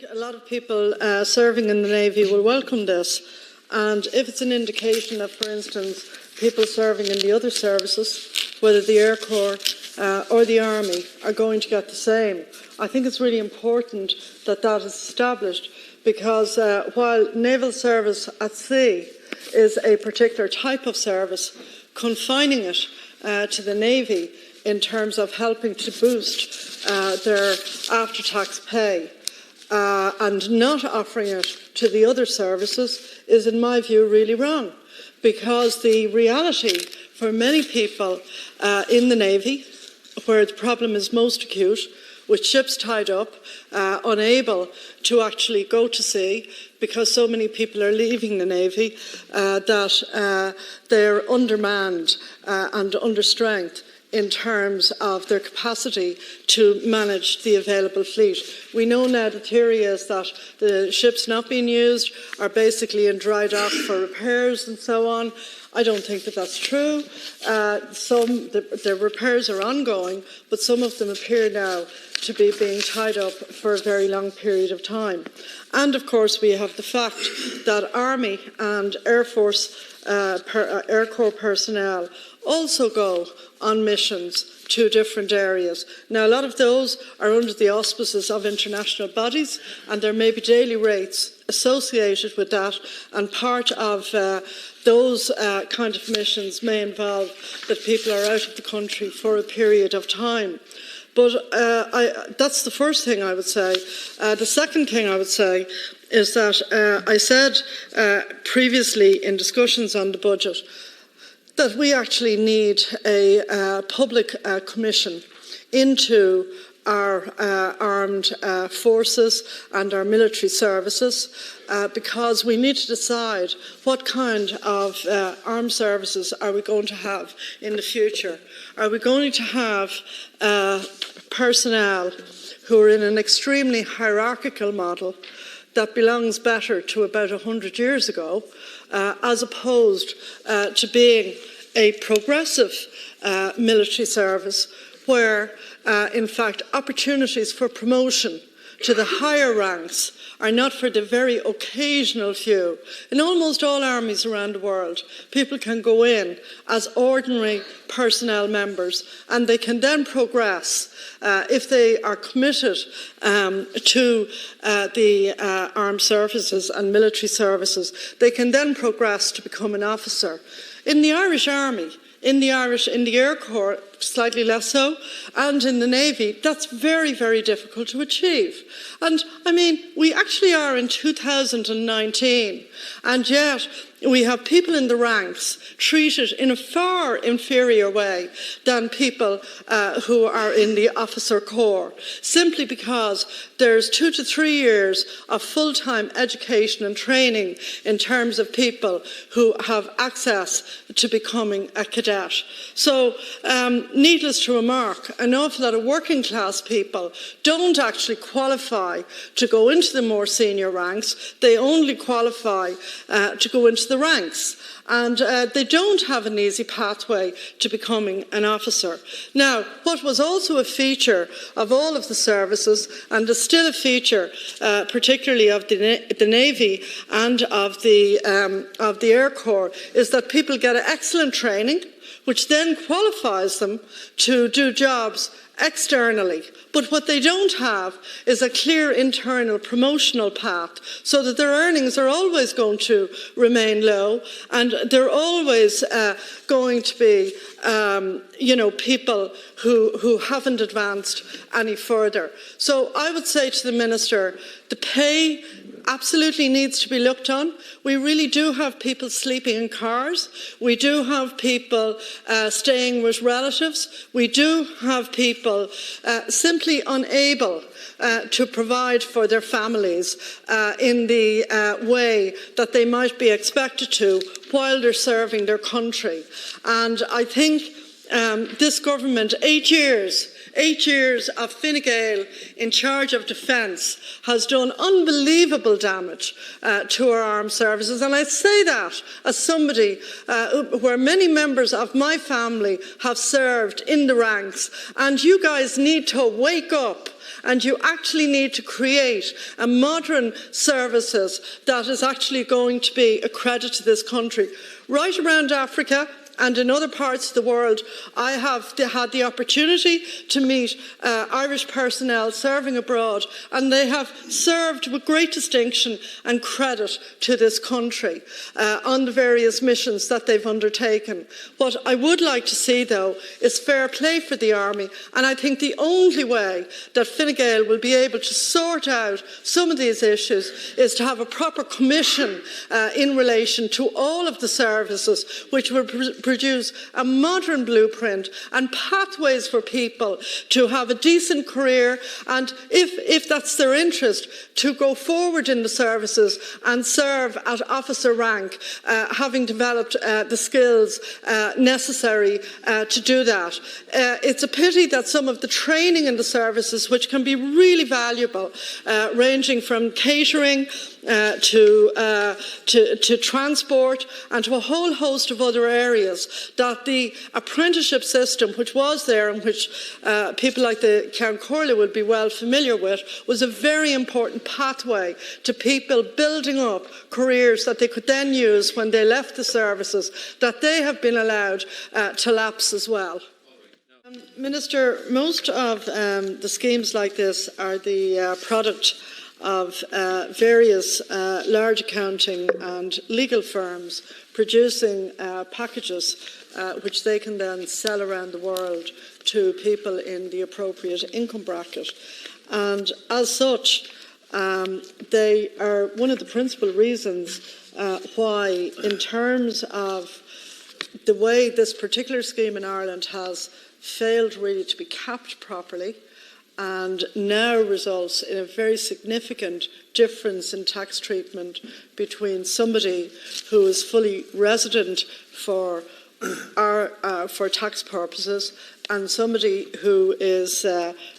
think a lot of people serving in the Navy will welcome this, and if it's an indication that, for instance, people serving in the other services, whether the Air Corps or the Army, are going to get the same, I think it's really important that that is established, because while Naval Service at sea is a particular type of service, confining it to the Navy in terms of helping to boost their after-tax pay and not offering it to the other services is, in my view, really wrong. Because the reality for many people in the Navy, where the problem is most acute, with ships tied up, unable to actually go to sea because so many people are leaving the Navy, that they're undermanned and under strength in terms of their capacity to manage the available fleet. We know now the theory is that the ships not being used are basically in dry dock for repairs and so on. I don't think that that's true. The repairs are ongoing, but some of them appear now to be being tied up for a very long period of time. And of course we have the fact that Army and Air Force Air Corps personnel also go on missions to different areas. Now, a lot of those are under the auspices of international bodies, and there may be daily rates associated with that, and part of those kind of missions may involve that people are out of the country for a period of time. But that's the first thing I would say. The second thing I would say is that I said previously in discussions on the budget that we actually need a public commission into our armed forces and our military services, because we need to decide what kind of armed services are we going to have in the future. Are we going to have personnel who are in an extremely hierarchical model that belongs better to about 100 years ago, as opposed to being a progressive military service where, in fact, opportunities for promotion to the higher ranks are not for the very occasional few. In almost all armies around the world, people can go in as ordinary personnel members, and they can then progress if they are committed to the armed services and military services. They can then progress to become an officer. In the Irish Army, in the Air Corps, slightly less so, and in the Navy, that's very, very difficult to achieve. And I mean, we actually are in 2019, and yet we have people in the ranks treated in a far inferior way than people who are in the officer corps, simply because there's 2 to 3 years of full-time education and training in terms of people who have access to becoming a cadet. So, needless to remark, an awful lot of working class people don't actually qualify to go into the more senior ranks. They only qualify to go into the ranks, and they don't have an easy pathway to becoming an officer. Now, what was also a feature of all of the services, and is still a feature particularly of the Navy and of the Air Corps, is that people get excellent training, which then qualifies them to do jobs externally. But what they don't have is a clear internal promotional path, so that their earnings are always going to remain low, and they're always going to be people who haven't advanced any further. So I would say to the Minister, the pay absolutely needs to be looked on. We really do have people sleeping in cars. We do have people staying with relatives. We do have people simply unable to provide for their families in the way that they might be expected to while they're serving their country. And I think this government, 8 years 8 years of Fine Gael in charge of defence has done unbelievable damage to our armed services. And I say that as somebody where many members of my family have served in the ranks. And you guys need to wake up, and you actually need to create a modern services that is actually going to be a credit to this country. Right around Africa and in other parts of the world, I have had the opportunity to meet Irish personnel serving abroad, and they have served with great distinction and credit to this country on the various missions that they've undertaken. What I would like to see, though, is fair play for the Army, and I think the only way that Fine Gael will be able to sort out some of these issues is to have a proper commission in relation to all of the services, which will produce a modern blueprint and pathways for people to have a decent career, and if that's their interest, to go forward in the services and serve at officer rank, having developed the skills necessary to do that. It's a pity that some of the training in the services, which can be really valuable, ranging from catering to transport and to a whole host of other areas, that the apprenticeship system, which was there and which people like the Count Corley would be well familiar with, was a very important pathway to people building up careers that they could then use when they left the services, that they have been allowed to lapse as well. Minister, most of the schemes like this are the product of various large accounting and legal firms producing packages which they can then sell around the world to people in the appropriate income bracket. And as such, they are one of the principal reasons why, in terms of the way this particular scheme in Ireland has failed really to be capped properly, and now results in a very significant difference in tax treatment between somebody who is fully resident for tax purposes and somebody who is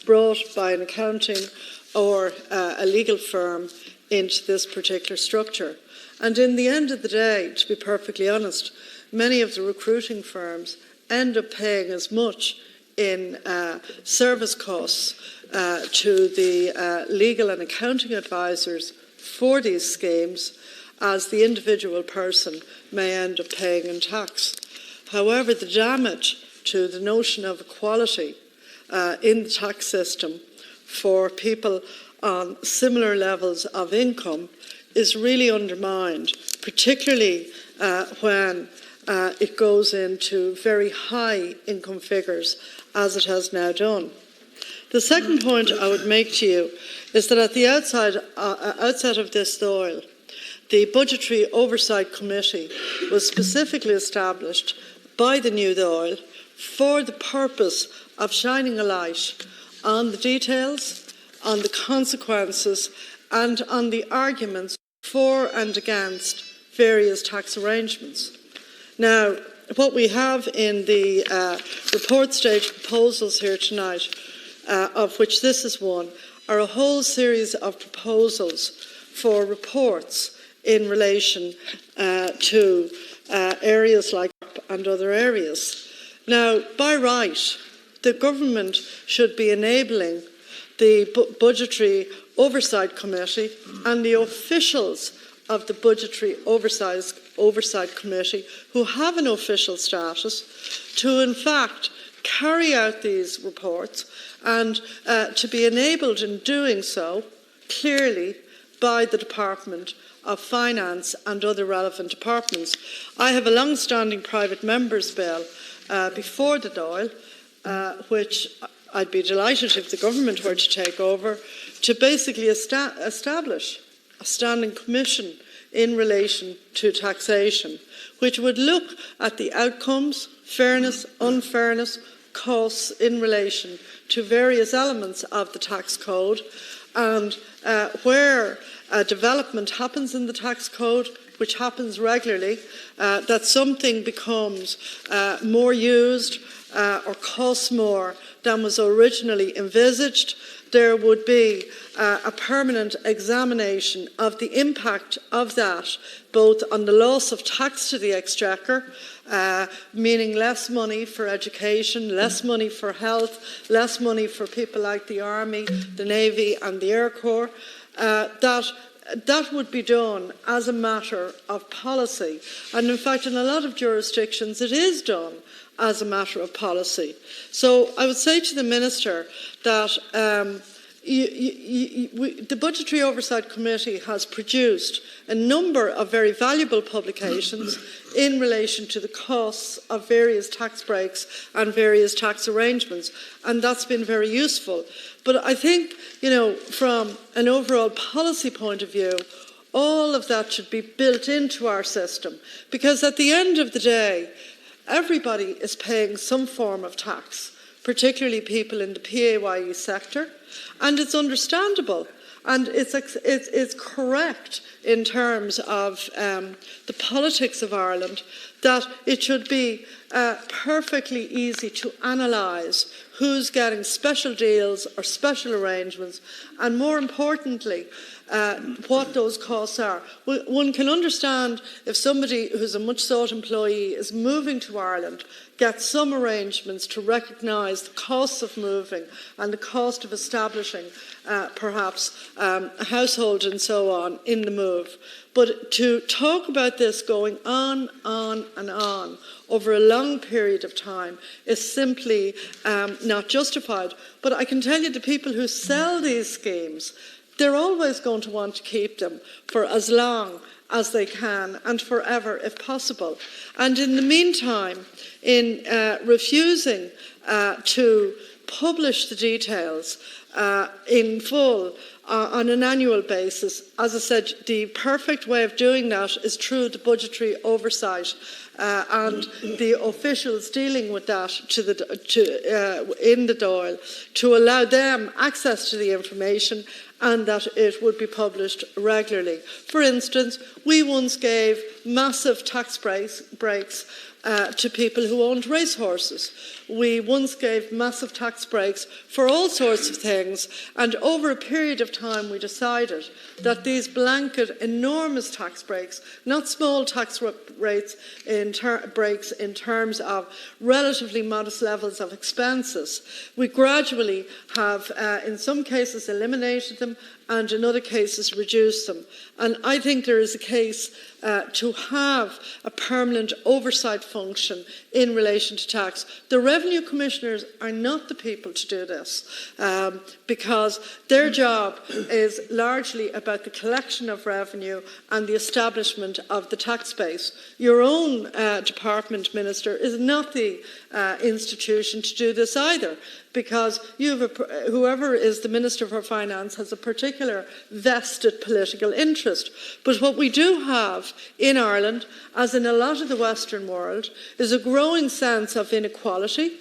brought by an accounting or a legal firm into this particular structure. And in the end of the day, to be perfectly honest, many of the recruiting firms end up paying as much in service costs to the legal and accounting advisors for these schemes as the individual person may end up paying in tax. However, the damage to the notion of equality in the tax system for people on similar levels of income is really undermined, particularly when it goes into very high income figures, as it has now done. The second point I would make to you is that at the outset of this Dáil, the Budgetary Oversight Committee was specifically established by the new Dáil for the purpose of shining a light on the details, on the consequences, and on the arguments for and against various tax arrangements. Now, what we have in the report stage proposals here tonight, of which this is one, are a whole series of proposals for reports in relation to areas like and other areas. Now, by right, the government should be enabling the Budgetary Oversight Committee and the officials of the Budgetary Oversight Committee, who have an official status, to in fact carry out these reports and to be enabled in doing so clearly by the Department of Finance and other relevant departments. I have a long-standing private member's bill before the Dáil, which I'd be delighted if the government were to take over, to basically establish a standing commission in relation to taxation, which would look at the outcomes, fairness, unfairness, costs in relation to various elements of the tax code, and where a development happens in the tax code, which happens regularly, that something becomes more used or costs more than was originally envisaged. There would be a permanent examination of the impact of that, both on the loss of tax to the Exchequer, meaning less money for education, less money for health, less money for people like the Army, the Navy and the Air Corps, that would be done as a matter of policy. And in fact, in a lot of jurisdictions, it is done as a matter of policy. So I would say to the Minister that the Budgetary Oversight Committee has produced a number of very valuable publications in relation to the costs of various tax breaks and various tax arrangements, and that's been very useful. But I think, from an overall policy point of view, all of that should be built into our system, because at the end of the day, everybody is paying some form of tax, particularly people in the PAYE sector, and it's understandable and it's correct in terms of the politics of Ireland that it should be perfectly easy to analyse who's getting special deals or special arrangements, and more importantly, what those costs are. One can understand if somebody who's a much sought employee is moving to Ireland, get some arrangements to recognise the costs of moving and the cost of establishing perhaps a household and so on in the move. But to talk about this going on and on over a long period of time is simply not justified. But I can tell you the people who sell these schemes, they're always going to want to keep them for as long as they can and forever if possible. And in the meantime, in refusing to publish the details in full on an annual basis, as I said, the perfect way of doing that is through the budgetary oversight and the officials dealing with that in the Dáil, to allow them access to the information and that it would be published regularly. For instance, we once gave massive tax breaks to people who owned racehorses. We once gave massive tax breaks for all sorts of things, and over a period of time we decided that these blanket enormous tax breaks, not small tax breaks in terms of relatively modest levels of expenses, we gradually have in some cases eliminated them and in other cases reduced them. And I think there is a case to have a permanent oversight function in relation to tax. The Revenue Commissioners are not the people to do this because their job is largely about the collection of revenue and the establishment of the tax base. Your own department, Minister, is not the institution to do this either, because whoever is the Minister for Finance has a particular vested political interest. But what we do have in Ireland, as in a lot of the Western world, is a growing sense of inequality,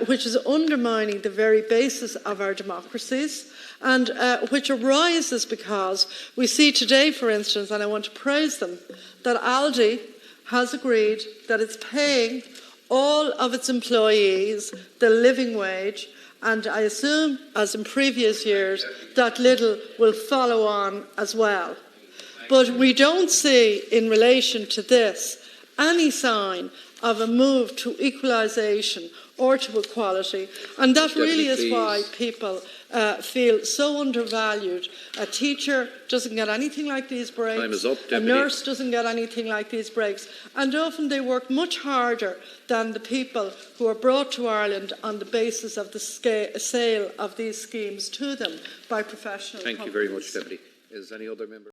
which is undermining the very basis of our democracies, and which arises because we see today, for instance, and I want to praise them, that Aldi has agreed that it's paying all of its employees the living wage, and I assume, as in previous years, that Lidl will follow on as well. But we don't see, in relation to this, any sign of a move to equalisation or to equality, and that really is why people feel so undervalued. A teacher doesn't get anything like these breaks. Time is up, Deputy. A nurse doesn't get anything like these breaks, and often they work much harder than the people who are brought to Ireland on the basis of the sale of these schemes to them by professional companies. Thank you very much, Deputy. Is any other member?